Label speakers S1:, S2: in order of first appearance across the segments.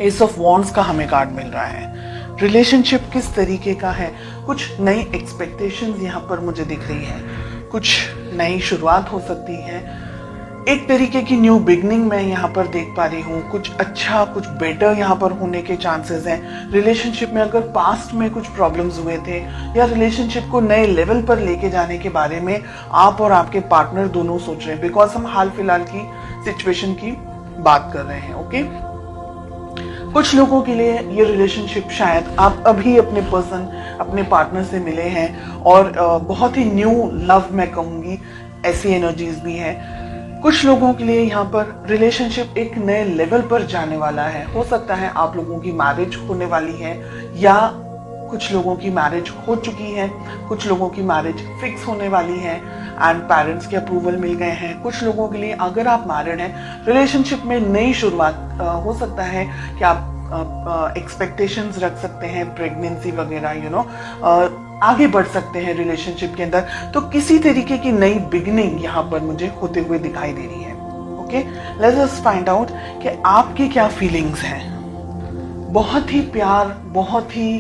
S1: S of wands का हमें card मिल रहा है। रिलेशनशिप किस तरीके का है, कुछ नई एक्सपेक्टेशंस यहाँ पर मुझे दिख रही है, कुछ नई शुरुआत हो सकती है, एक तरीके की न्यू बिगनिंग मैं यहाँ पर देख पा रही हूँ, कुछ अच्छा कुछ बेटर यहाँ पर होने के चांसेस हैं। रिलेशनशिप में अगर पास्ट में कुछ प्रॉब्लम्स हुए थे या रिलेशनशिप को नए लेवल पर लेके जाने के बारे में आप और आपके पार्टनर दोनों सोच रहे हैं, बिकॉज हम हाल फिलहाल की सिचुएशन की बात कर रहे हैं। ओके, कुछ लोगों के लिए ये रिलेशनशिप शायद आप अभी अपने पर्सन अपने पार्टनर से मिले हैं और बहुत ही न्यू लव मैं कहूँगी, ऐसी एनर्जीज भी है। कुछ लोगों के लिए यहाँ पर रिलेशनशिप एक नए लेवल पर जाने वाला है। हो सकता है आप लोगों की मैरिज होने वाली है या कुछ लोगों की मैरिज हो चुकी है, कुछ लोगों की मैरिज फिक्स होने वाली है एंड पेरेंट्स के अप्रूवल मिल गए हैं। कुछ लोगों के लिए अगर आप मैरिड हैं, रिलेशनशिप में नई शुरुआत हो सकता है कि आप एक्सपेक्टेशंस रख सकते हैं, प्रेगनेंसी वगैरह आगे बढ़ सकते हैं रिलेशनशिप के अंदर। तो किसी तरीके की नई बिगनिंग यहाँ पर मुझे होते हुए दिखाई दे रही है। Okay, let's just find out कि आपकी क्या फीलिंग्स हैं। बहुत ही प्यार, बहुत ही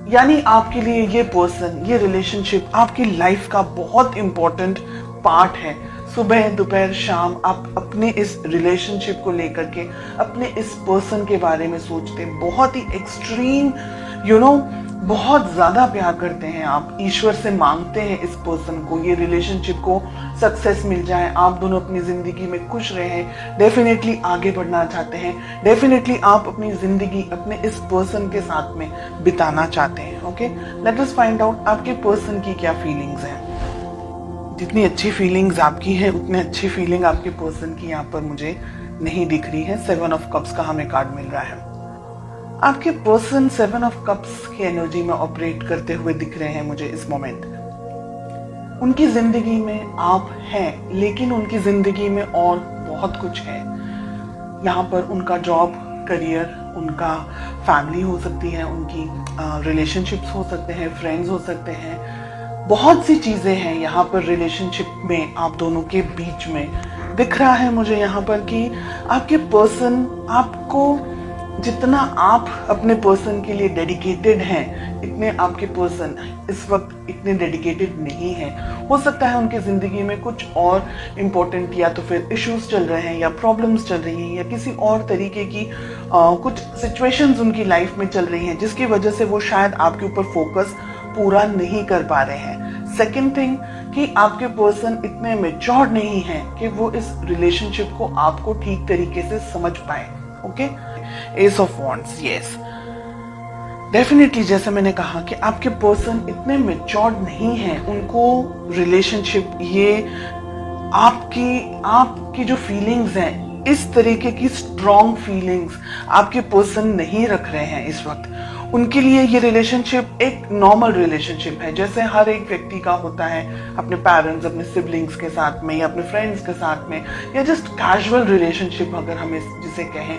S1: यानी आपके लिए ये पर्सन, ये रिलेशनशिप आपकी लाइफ का बहुत इंपॉर्टेंट पार्ट है। सुबह दोपहर शाम आप अपने इस रिलेशनशिप को लेकर के अपने इस पर्सन के बारे में सोचते हैं, बहुत ही एक्सट्रीम बहुत ज्यादा प्यार करते हैं आप, ईश्वर से मांगते हैं इस पर्सन को, ये रिलेशनशिप को सक्सेस मिल जाए, आप दोनों अपनी जिंदगी में खुश रहें, डेफिनेटली आगे बढ़ना चाहते हैं, डेफिनेटली आप अपनी जिंदगी अपने इस पर्सन के साथ में बिताना चाहते हैं। Okay, late us find out आपके पर्सन की क्या फीलिंग्स हैं। जितनी अच्छी फीलिंग्स आपकी है उतनी अच्छी फीलिंग आपके पर्सन की यहाँ पर मुझे नहीं दिख रही है। 7 ऑफ कप्स का हमें कार्ड मिल रहा है। आपके पर्सन 7 ऑफ कप्स की एनर्जी में ऑपरेट करते हुए दिख रहे हैं मुझे इस मोमेंट। उनकी जिंदगी में आप हैं, लेकिन उनकी जिंदगी में और बहुत कुछ है। यहाँ पर उनका जॉब, करियर, उनका फैमिली हो सकती है, उनकी रिलेशनशिप्स हो सकते हैं, फ्रेंड्स हो सकते हैं, बहुत सी चीजें हैं यहाँ पर रिलेशनशिप में आप दोनों के बीच में दिख रहा है मुझे यहाँ पर कि आपके पर्सन आपको, जितना आप अपने पर्सन के लिए डेडिकेटेड हैं, इतने आपके पर्सन इस वक्त इतने डेडिकेटेड नहीं हैं। हो सकता है उनकी जिंदगी में कुछ और इम्पोर्टेंट या तो फिर इश्यूज चल रहे हैं या प्रॉब्लम्स चल रही हैं या किसी और तरीके की कुछ सिचुएशंस उनकी लाइफ में चल रही हैं, जिसकी वजह से वो शायद आपके ऊपर फोकस पूरा नहीं कर पा रहे हैं। सेकेंड थिंग कि आपके पर्सन इतने मैच्योर नहीं हैं कि वो इस रिलेशनशिप को आपको ठीक तरीके से समझ पाए। Okay, S of wands, yes, definitely जैसे मैंने कहा कि आपके पर्सन इतने मैच्योर्ड नहीं हैं, उनको रिलेशनशिप, ये आपकी जो फीलिंग्स हैं, इस तरीके की स्ट्रॉन्ग फीलिंग्स आपके पर्सन नहीं रख रहे हैं इस वक्त। उनके लिए ये रिलेशनशिप एक नॉर्मल रिलेशनशिप है, जैसे हर एक व्यक्ति का होता है अपने पेरेंट्स, अपने सिबलिंग्स के साथ में या अपने फ्रेंड्स के साथ में, या जस्ट कैजुअल रिलेशनशिप अगर हम जिसे कहें।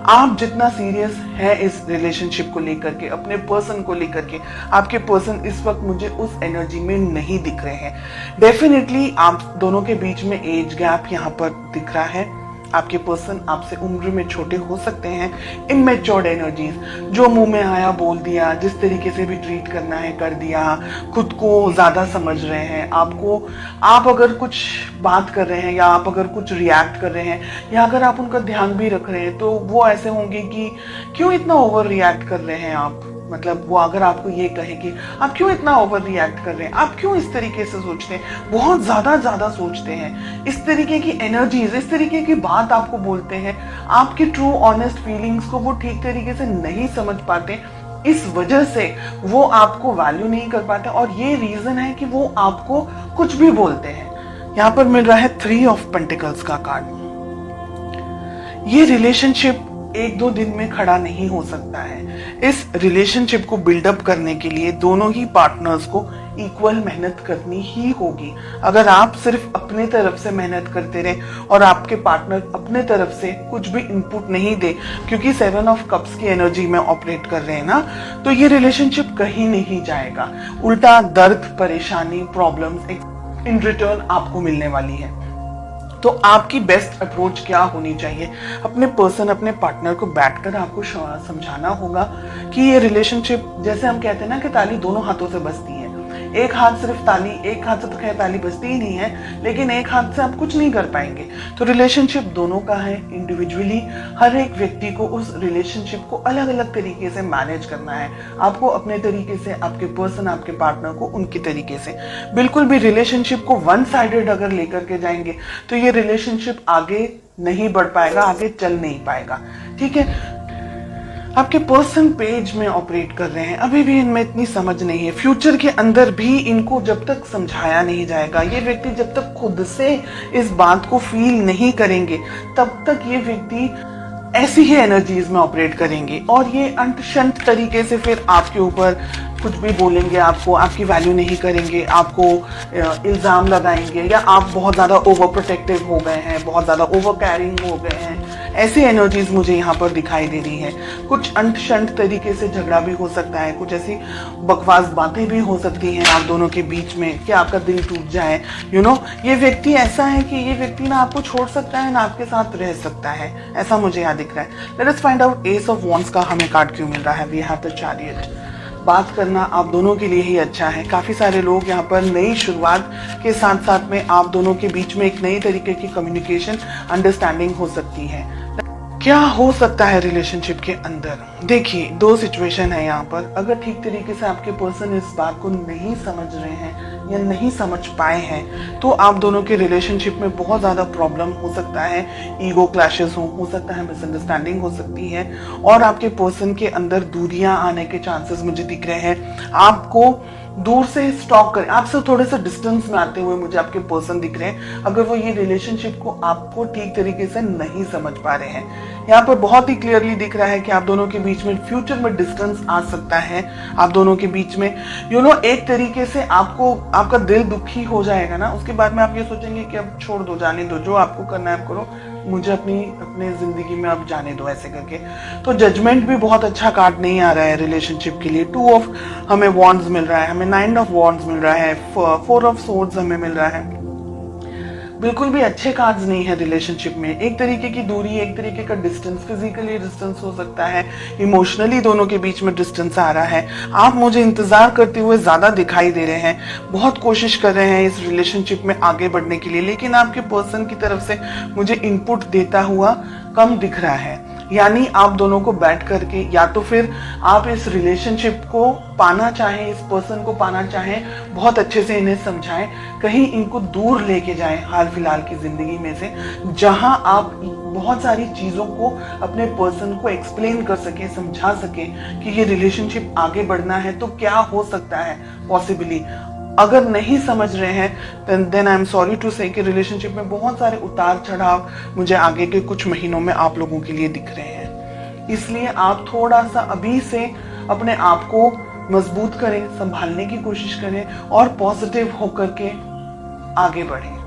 S1: आप जितना सीरियस है इस रिलेशनशिप को लेकर के, अपने पर्सन को लेकर के, आपके पर्सन इस वक्त मुझे उस एनर्जी में नहीं दिख रहे हैं। डेफिनेटली आप दोनों के बीच में एज गैप यहाँ पर दिख रहा है। आपके पर्सन आपसे उम्र में छोटे हो सकते हैं। इमेच्योर्ड एनर्जीज, जो मुंह में आया बोल दिया, जिस तरीके से भी ट्रीट करना है कर दिया, खुद को ज्यादा समझ रहे हैं। आप अगर कुछ बात कर रहे हैं या आप अगर कुछ रिएक्ट कर रहे हैं या अगर आप उनका ध्यान भी रख रहे हैं तो वो ऐसे होंगे कि क्यों इतना ओवर रिएक्ट कर रहे हैं आप। मतलब वो अगर आपको ये कहे कि आप क्यों इतना ओवर रिएक्ट कर रहे हैं, आप क्यों इस तरीके से सोचते हैं, बहुत ज्यादा सोचते हैं, इस तरीके की एनर्जीज, इस तरीके की बात आपको बोलते हैं, आपकी ट्रू ऑनेस्ट फीलिंग्स को वो ठीक तरीके से नहीं समझ पाते, इस वजह से वो आपको वैल्यू नहीं कर पाते और ये रीजन है कि वो आपको कुछ भी बोलते हैं। यहाँ पर मिल रहा है 3 ऑफ पेंटिकल्स का कार्ड। ये रिलेशनशिप 1-2 दिन में खड़ा नहीं हो सकता है। इस रिलेशनशिप को बिल्डअप करने के लिए दोनों ही पार्टनर्स को इक्वल मेहनत करनी ही होगी। अगर आप सिर्फ अपने तरफ से मेहनत करते रहे और आपके पार्टनर अपने तरफ से कुछ भी इनपुट नहीं दे, क्योंकि 7 ऑफ कप्स की एनर्जी में ऑपरेट कर रहे हैं ना, तो ये रिलेशनशिप कहीं नहीं जाएगा। उल्टा दर्द, परेशानी, प्रॉब्लम्स इन रिटर्न आपको मिलने वाली है। तो आपकी बेस्ट अप्रोच क्या होनी चाहिए? अपने पर्सन, अपने पार्टनर को बैठकर आपको समझाना होगा कि ये रिलेशनशिप, जैसे हम कहते हैं ना कि ताली दोनों हाथों से बजती है। एक हाथ सिर्फ ताली, एक हाथ से तो खैर ताली बजती ही नहीं है, लेकिन एक हाथ से आप कुछ नहीं कर पाएंगे। तो रिलेशनशिप दोनों का है। इंडिविजुअली हर एक व्यक्ति को उस रिलेशनशिप को अलग अलग तरीके से मैनेज करना है। आपको अपने तरीके से, आपके पर्सन, आपके पार्टनर को उनके तरीके से। बिल्कुल भी रिलेशनशिप को वन साइडेड अगर लेकर के जाएंगे तो ये रिलेशनशिप आगे नहीं बढ़ पाएगा, आगे चल नहीं पाएगा। ठीक है, आपके पर्सन पेज में ऑपरेट कर रहे हैं, अभी भी इनमें इतनी समझ नहीं है। फ्यूचर के अंदर भी इनको जब तक समझाया नहीं जाएगा, ये व्यक्ति जब तक खुद से इस बात को फील नहीं करेंगे, तब तक ये व्यक्ति ऐसी ही एनर्जीज में ऑपरेट करेंगे और ये अंत शंत तरीके से फिर आपके ऊपर कुछ भी बोलेंगे, आपको, आपकी वैल्यू नहीं करेंगे, आपको इल्जाम लगाएंगे, या आप बहुत ज्यादा ओवर प्रोटेक्टिव हो गए हैं, बहुत ज्यादा ओवर कैरिंग हो गए हैं। ऐसी एनर्जीज मुझे यहाँ पर दिखाई दे रही है। कुछ अंत शंत तरीके से झगड़ा भी हो सकता है, कुछ ऐसी बकवास बातें भी हो सकती हैं आप दोनों के बीच में कि आपका दिल टूट जाए। ये व्यक्ति ऐसा है कि ये व्यक्ति ना आपको छोड़ सकता है ना आपके साथ रह सकता है, ऐसा मुझे यहाँ दिख रहा है। Let us find out ace of wands का हमें कार्ड क्यों मिल रहा है। We have the chariot. बात करना आप दोनों के लिए ही अच्छा है। काफी सारे लोग यहाँ पर नई शुरुआत के साथ साथ में आप दोनों के बीच में एक नई तरीके की कम्युनिकेशन, अंडरस्टैंडिंग हो सकती है। क्या हो सकता है रिलेशनशिप के अंदर? देखिए, दो सिचुएशन है यहाँ पर। अगर ठीक तरीके से आपके पर्सन इस बात को नहीं समझ रहे हैं या नहीं समझ पाए हैं, तो आप दोनों के रिलेशनशिप में बहुत ज्यादा प्रॉब्लम हो सकता है। ईगो क्लैशेस हो सकता है, मिसअंडरस्टैंडिंग हो सकती है और आपके पर्सन के अंदर दूरियां आने के चांसेस मुझे दिख रहे हैं। आपको दूर से स्टॉक करें, आपसे थोड़े से डिस्टेंस में आते हुए मुझे आपके पर्सन दिख रहे हैं, अगर वो ये रिलेशनशिप को आपको ठीक तरीके से नहीं समझ पा रहे हैं। यहाँ पर बहुत ही क्लियरली दिख रहा है कि आप दोनों के बीच में फ्यूचर में डिस्टेंस आ सकता है। आप दोनों के बीच में एक तरीके से आपका दिल दुखी हो जाएगा ना, उसके बाद में आप ये सोचेंगे कि अब छोड़ दो, जाने दो, जो आपको करना है आप करो, मुझे अपने जिंदगी में अब जाने दो, ऐसे करके। तो जजमेंट भी बहुत अच्छा कार्ड नहीं आ रहा है रिलेशनशिप के लिए। 2 ऑफ हमें वॉन्ड्स मिल रहा है, हमें 9 ऑफ वॉन्ड्स मिल रहा है, 4 ऑफ सोर्ड्स हमें मिल रहा है। बिल्कुल भी अच्छे कार्ड्स नहीं है रिलेशनशिप में। एक तरीके की दूरी, एक तरीके का डिस्टेंस, फिजिकली डिस्टेंस हो सकता है, इमोशनली दोनों के बीच में डिस्टेंस आ रहा है। आप मुझे इंतजार करते हुए ज्यादा दिखाई दे रहे हैं, बहुत कोशिश कर रहे हैं इस रिलेशनशिप में आगे बढ़ने के लिए, लेकिन आपके पर्सन की तरफ से मुझे इनपुट देता हुआ कम दिख रहा है। यानी आप दोनों को बैठ करके, या तो फिर आप इस रिलेशनशिप को पाना चाहें, इस पर्सन को पाना चाहें, बहुत अच्छे से इन्हें समझाएं, कहीं इनको दूर लेके जाएं हाल फिलहाल की जिंदगी में से, जहां आप बहुत सारी चीजों को अपने पर्सन को एक्सप्लेन कर सके, समझा सके कि ये रिलेशनशिप आगे बढ़ना है तो क्या हो सकता है पॉसिबली। अगर नहीं समझ रहे हैं then I am sorry to say कि रिलेशनशिप में बहुत सारे उतार चढ़ाव मुझे आगे के कुछ महीनों में आप लोगों के लिए दिख रहे हैं। इसलिए आप थोड़ा सा अभी से अपने आप को मजबूत करें, संभालने की कोशिश करें और पॉजिटिव होकर के आगे बढ़ें।